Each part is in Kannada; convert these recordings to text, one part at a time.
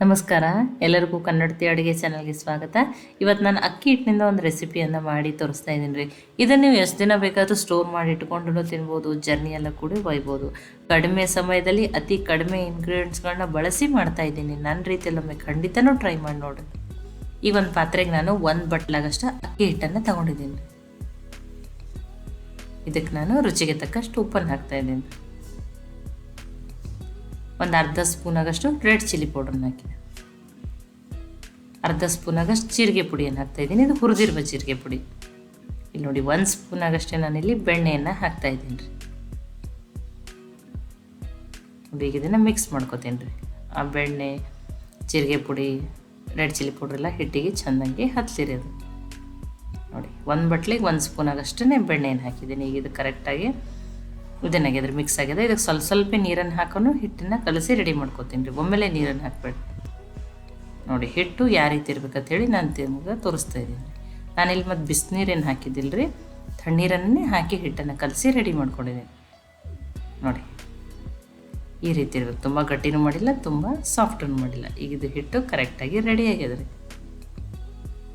ನಮಸ್ಕಾರ, ಎಲ್ಲರಿಗೂ ಕನ್ನಡತಿ ಅಡುಗೆ ಚಾನಲ್ಗೆ ಸ್ವಾಗತ. ಇವತ್ತು ನಾನು ಅಕ್ಕಿ ಹಿಟ್ಟಿನಿಂದ ಒಂದು ರೆಸಿಪಿಯನ್ನು ಮಾಡಿ ತೋರಿಸ್ತಾ ಇದ್ದೀನಿ ರೀ. ಇದನ್ನು ನೀವು ಎಷ್ಟು ದಿನ ಬೇಕಾದರೂ ಸ್ಟೋರ್ ಮಾಡಿ ಇಟ್ಕೊಂಡು ತಿನ್ಬೋದು, ಜರ್ನಿ ಎಲ್ಲ ಕೂಡ ಒಯ್ಬೋದು. ಕಡಿಮೆ ಸಮಯದಲ್ಲಿ ಅತಿ ಕಡಿಮೆ ಇಂಗ್ರೀಡಿಯೆಂಟ್ಸ್ಗಳನ್ನ ಬಳಸಿ ಮಾಡ್ತಾ ಇದ್ದೀನಿ. ನನ್ನ ರೀತಿಯಲ್ಲೊಮ್ಮೆ ಖಂಡಿತನೂ ಟ್ರೈ ಮಾಡಿ ನೋಡಿರಿ. ಈ ಒಂದು ಪಾತ್ರೆಗೆ ನಾನು 1 ಬಟ್ಲಾಗಷ್ಟು ಅಕ್ಕಿ ಹಿಟ್ಟನ್ನು ತಗೊಂಡಿದ್ದೀನಿ. ಇದಕ್ಕೆ ನಾನು ರುಚಿಗೆ ತಕ್ಕಷ್ಟು ಉಪ್ಪನ್ನು ಹಾಕ್ತಾ ಇದ್ದೀನಿ. ಒಂದು ಅರ್ಧ ಸ್ಪೂನಾಗಷ್ಟು ರೆಡ್ ಚಿಲ್ಲಿ ಪೌಡ್ರನ್ನ ಹಾಕಿದೆ. ಅರ್ಧ ಸ್ಪೂನಾಗಷ್ಟು ಜೀರಿಗೆ ಪುಡಿಯನ್ನು ಹಾಕ್ತಾಯಿದ್ದೀನಿ. ಇದು ಹುರಿದಿರುವ ಜೀರಿಗೆ ಪುಡಿ. ಇಲ್ಲಿ ನೋಡಿ 1 ಸ್ಪೂನಾಗಷ್ಟೇ ನಾನಿಲ್ಲಿ ಬೆಣ್ಣೆಯನ್ನು ಹಾಕ್ತಾಯಿದ್ದೀನಿ ರೀ. ನೋಡಿ ಈಗ ಇದನ್ನು ಮಿಕ್ಸ್ ಮಾಡ್ಕೊತೀನಿ ರೀ. ಆ ಬೆಣ್ಣೆ, ಜೀರಿಗೆ ಪುಡಿ, ರೆಡ್ ಚಿಲ್ಲಿ ಪೌಡ್ರ್ ಎಲ್ಲ ಹಿಟ್ಟಿಗೆ ಚೆಂದಂಗೆ ಹತ್ತಲಿರಿ. ಅದು ನೋಡಿ 1 ಬಟ್ಲಿಗೆ 1 ಸ್ಪೂನಾಗಷ್ಟೇ ಬೆಣ್ಣೆಯನ್ನು ಹಾಕಿದ್ದೀನಿ. ಈಗ ಇದು ಕರೆಕ್ಟಾಗಿ ಇದನ್ನಾಗಿದ್ರೆ ಮಿಕ್ಸ್ ಆಗಿದೆ. ಇದಕ್ಕೆ ಸ್ವಲ್ಪ ನೀರನ್ನು ಹಾಕೊಂಡು ಹಿಟ್ಟನ್ನು ಕಲಸಿ ರೆಡಿ ಮಾಡ್ಕೊತೀನಿ ರೀ. ಒಮ್ಮೆಲೆ ನೀರನ್ನು ಹಾಕ್ಬೇಡಿ. ನೋಡಿ ಹಿಟ್ಟು ಯಾವ ರೀತಿ ಇರ್ಬೇಕಂತ ಹೇಳಿ ನಾನು ನಿಮಗೆ ತೋರಿಸ್ತಾ ಇದ್ದೀನಿ. ನಾನಿಲ್ಲಿ ಮತ್ತು ಬಿಸಿನೀರೇನು ಹಾಕಿದ್ದಿಲ್ಲ ರೀ, ತಣ್ಣೀರನ್ನೇ ಹಾಕಿ ಹಿಟ್ಟನ್ನು ಕಲಸಿ ರೆಡಿ ಮಾಡ್ಕೊಂಡಿದ್ದೀನಿ. ನೋಡಿ ಈ ರೀತಿ ಇರಬೇಕು. ತುಂಬ ಗಟ್ಟಿನೂ ಮಾಡಿಲ್ಲ, ತುಂಬ ಸಾಫ್ಟೂ ಮಾಡಿಲ್ಲ. ಈಗ ಇದು ಹಿಟ್ಟು ಕರೆಕ್ಟಾಗಿ ರೆಡಿ ಆಗಿದೆ ರೀ.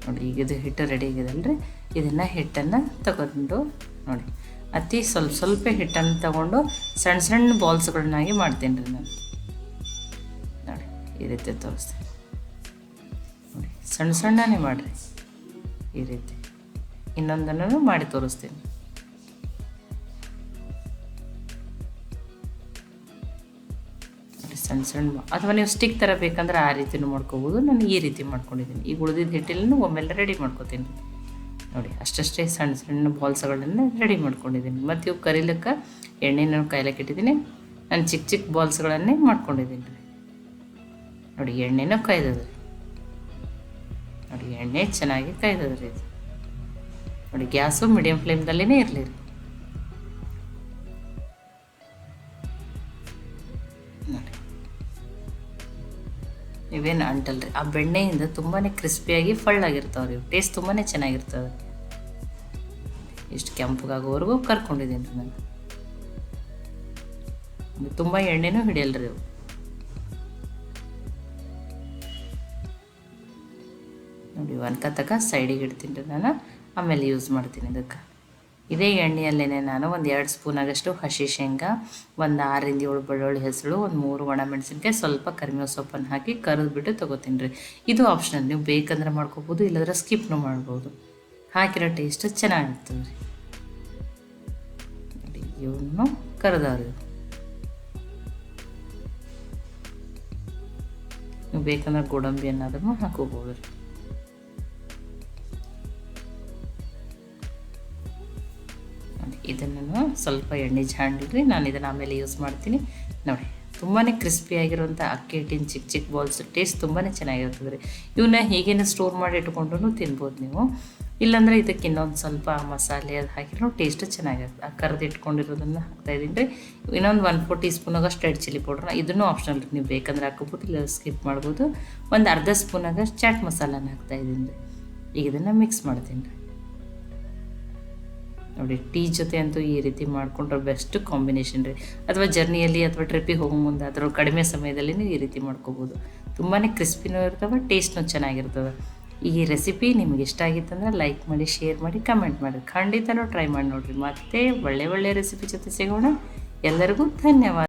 ನೋಡಿ ಈಗ ಇದು ಹಿಟ್ಟು ರೆಡಿ ಆಗಿದೆಲ್ಲ ರೀ. ಇದನ್ನು ಹಿಟ್ಟನ್ನು ತಗೊಂಡು ನೋಡಿ ಅತಿ ಸ್ವಲ್ಪ ಹಿಟ್ಟನ್ನು ತಗೊಂಡು ಸಣ್ಣ ಸಣ್ಣ ಬಾಲ್ಸ್ಗಳನ್ನಾಗಿ ಮಾಡ್ತೀನಿ ರೀ ನಾನು. ನೋಡಿ ಈ ರೀತಿ ತೋರಿಸ್ತೀನಿ. ನೋಡಿ ಸಣ್ಣ ಸಣ್ಣನೇ ಮಾಡಿರಿ ಈ ರೀತಿ. ಇನ್ನೊಂದನ್ನು ಮಾಡಿ ತೋರಿಸ್ತೀನಿ. ನೋಡಿ ಸಣ್ಣ ಸಣ್ಣ, ಅಥವಾ ನೀವು ಸ್ಟಿಕ್ ಥರ ಬೇಕಂದ್ರೆ ಆ ರೀತಿನೂ ಮಾಡ್ಕೋಬೋದು. ನಾನು ಈ ರೀತಿ ಮಾಡ್ಕೊಂಡಿದ್ದೀನಿ. ಈಗ ಉಳಿದಿದ್ದ ಹಿಟ್ಟಲ್ಲೂ ಒಮ್ಮೆಲ್ಲ ರೆಡಿ ಮಾಡ್ಕೊತೀನಿ. ನೋಡಿ ಅಷ್ಟೇ ಸಣ್ಣ ಸಣ್ಣ ಬಾಲ್ಸ್ಗಳನ್ನು ರೆಡಿ ಮಾಡ್ಕೊಂಡಿದ್ದೀನಿ. ಮತ್ತು ಇವು ಕರಿಲಿಕ್ಕೆ ಎಣ್ಣೆನ ಕಾಯ್ಲಿಕ್ಕೆ ಇಟ್ಟಿದ್ದೀನಿ. ನಾನು ಚಿಕ್ಕ ಬಾಲ್ಸ್ಗಳನ್ನೇ ಮಾಡ್ಕೊಂಡಿದ್ದೀನಿ ರೀ. ನೋಡಿ ಎಣ್ಣೆನೂ ಕಾಯ್ದದ ರೀ. ನೋಡಿ ಎಣ್ಣೆ ಚೆನ್ನಾಗಿ ಕಾಯ್ದದ ರೀ. ಇದು ನೋಡಿ ಗ್ಯಾಸು ಮೀಡಿಯಮ್ ಫ್ಲೇಮ್ದಲ್ಲೇ ಇರಲಿ ರೀ. ನೋಡಿ ಇವೇನು ಅಂಟಲ್ರಿ. ಆ ಬೆಣ್ಣೆಯಿಂದ ತುಂಬಾ ಕ್ರಿಸ್ಪಿಯಾಗಿ ಫಳ್ಳಾಗಿರ್ತಾವೆ ರೀ. ಟೇಸ್ಟ್ ತುಂಬಾ ಚೆನ್ನಾಗಿರ್ತವೆ. ಇಷ್ಟು ಕೆಂಪಗಾಗೋವರೆಗೂ ಕರ್ಕೊಂಡಿದ್ದೀನಿ ರೀ ನಾನು. ತುಂಬ ಎಣ್ಣೆನೂ ಹಿಡಿಯಲ್ರಿ ಅವು. ನೋಡಿ ತನಕ ಸೈಡಿಗೆ ಇಡ್ತೀನಿ ರೀ ನಾನು. ಆಮೇಲೆ ಯೂಸ್ ಮಾಡ್ತೀನಿ ಇದಕ್ಕೆ. ಇದೇ ಎಣ್ಣೆಯಲ್ಲೇ ನಾನು ಒಂದು 2 ಸ್ಪೂನಾಗಷ್ಟು ಹಸಿ ಶೇಂಗಾ, ಒಂದು 6ರಿಂದ 7 ಬೆಳ್ಳುಳ್ಳಿ ಹೆಸರು, ಒಂದು 3 ಒಣಮೆಣಸಿನ್ಕಾಯಿ, ಸ್ವಲ್ಪ ಕರಿಬೇವು ಸೊಪ್ಪನ್ನು ಹಾಕಿ ಕರಿದ್ಬಿಟ್ಟು ತೊಗೋತೀನಿ ರೀ. ಇದು ಆಪ್ಷನಲ್, ನೀವು ಬೇಕಂದ್ರೆ ಮಾಡ್ಕೋಬೋದು, ಇಲ್ಲಾಂದ್ರೆ ಸ್ಕಿಪ್ನು ಮಾಡ್ಬೋದು. ಹಾಕಿರೋ ಟೇಸ್ಟ್ ಚೆನ್ನಾಗಿರ್ತದೆ ರೀ. ನೋಡಿ ಇವನು ಕರೆದವ್ರಿ. ನೀವು ಬೇಕಂದ್ರೆ ಗೋಡಂಬಿ ಅನ್ನೋದನ್ನು ಹಾಕೋಬೋದು ರೀ. ಇದನ್ನು ಸ್ವಲ್ಪ ಎಣ್ಣೆ ಜಾಂಡಿಡ್ರಿ. ನಾನು ಇದನ್ನು ಆಮೇಲೆ ಯೂಸ್ ಮಾಡ್ತೀನಿ. ನೋಡಿ ತುಂಬಾ ಕ್ರಿಸ್ಪಿಯಾಗಿರುವಂಥ ಅಕ್ಕಿ ಹಿಟ್ಟಿನ ಚಿಕ್ಕ ಬಾಲ್ಸ್ ಟೇಸ್ಟ್ ತುಂಬಾ ಚೆನ್ನಾಗಿರ್ತದೆ ರೀ. ಇವನ್ನ ಹೀಗೇನೆ ಸ್ಟೋರ್ ಮಾಡಿ ಇಟ್ಕೊಂಡು ತಿನ್ಬೋದು ನೀವು. ಇಲ್ಲಾಂದರೆ ಇದಕ್ಕೆ ಇನ್ನೊಂದು ಸ್ವಲ್ಪ ಮಸಾಲೆ ಅದು ಹಾಕಿರೋ ಟೇಸ್ಟ್ ಚೆನ್ನಾಗಿರುತ್ತೆ. ಆ ಕರೆದು ಇಟ್ಕೊಂಡಿರೋದನ್ನು ಹಾಕ್ತಾಯಿದ್ದೀನಿ ರೀ. ಇನ್ನೊಂದು 1/4 ಟೀ ಸ್ಪೂನಾಗಷ್ಟು ರೆಡ್ ಚಿಲ್ಲಿ ಪೌಡ್ರ್, ಇದನ್ನು ಆಪ್ಷನಲ್ ರೀ. ನೀವು ಬೇಕಂದ್ರೆ ಹಾಕೋಬೋದು, ಇಲ್ಲ ಸ್ಕಿಪ್ ಮಾಡ್ಬೋದು. ಒಂದು ಅರ್ಧ ಸ್ಪೂನಾಗಷ್ಟು ಚಾಟ್ ಮಸಾಲಾನ ಹಾಕ್ತಾಯಿದ್ದೀನಿ ರೀ. ಈಗ ಇದನ್ನು ಮಿಕ್ಸ್ ಮಾಡ್ತೀನಿ ರೀ. ನೋಡಿ ಟೀ ಜೊತೆ ಅಂತೂ ಈ ರೀತಿ ಮಾಡಿಕೊಂಡ್ರೆ ಬೆಸ್ಟ್ ಕಾಂಬಿನೇಷನ್ ರೀ. ಅಥವಾ ಜರ್ನಿಯಲ್ಲಿ ಅಥವಾ ಟ್ರಿಪ್ಪಿಗೆ ಹೋಗೋ ಮುಂದೆ ಅದರ ಕಡಿಮೆ ಸಮಯದಲ್ಲಿ ಈ ರೀತಿ ಮಾಡ್ಕೋಬೋದು. ತುಂಬಾ ಕ್ರಿಸ್ಪಿನೂ ಇರ್ತವೆ, ಟೇಸ್ಟ್ನೂ ಚೆನ್ನಾಗಿರ್ತವೆ. ಈ ರೆಸಿಪಿ ನಿಮ್ಗೆ ಇಷ್ಟ ಆಗಿತ್ತಂದ್ರೆ ಲೈಕ್ ಮಾಡಿ, ಶೇರ್ ಮಾಡಿ, ಕಮೆಂಟ್ ಮಾಡಿ. ಖಂಡಿತನೂ ಟ್ರೈ ಮಾಡಿ ನೋಡಿರಿ. ಮತ್ತೆ ಒಳ್ಳೆ ರೆಸಿಪಿ ಜೊತೆ ಸಿಗೋಣ. ಎಲ್ಲರಿಗೂ ಧನ್ಯವಾದ.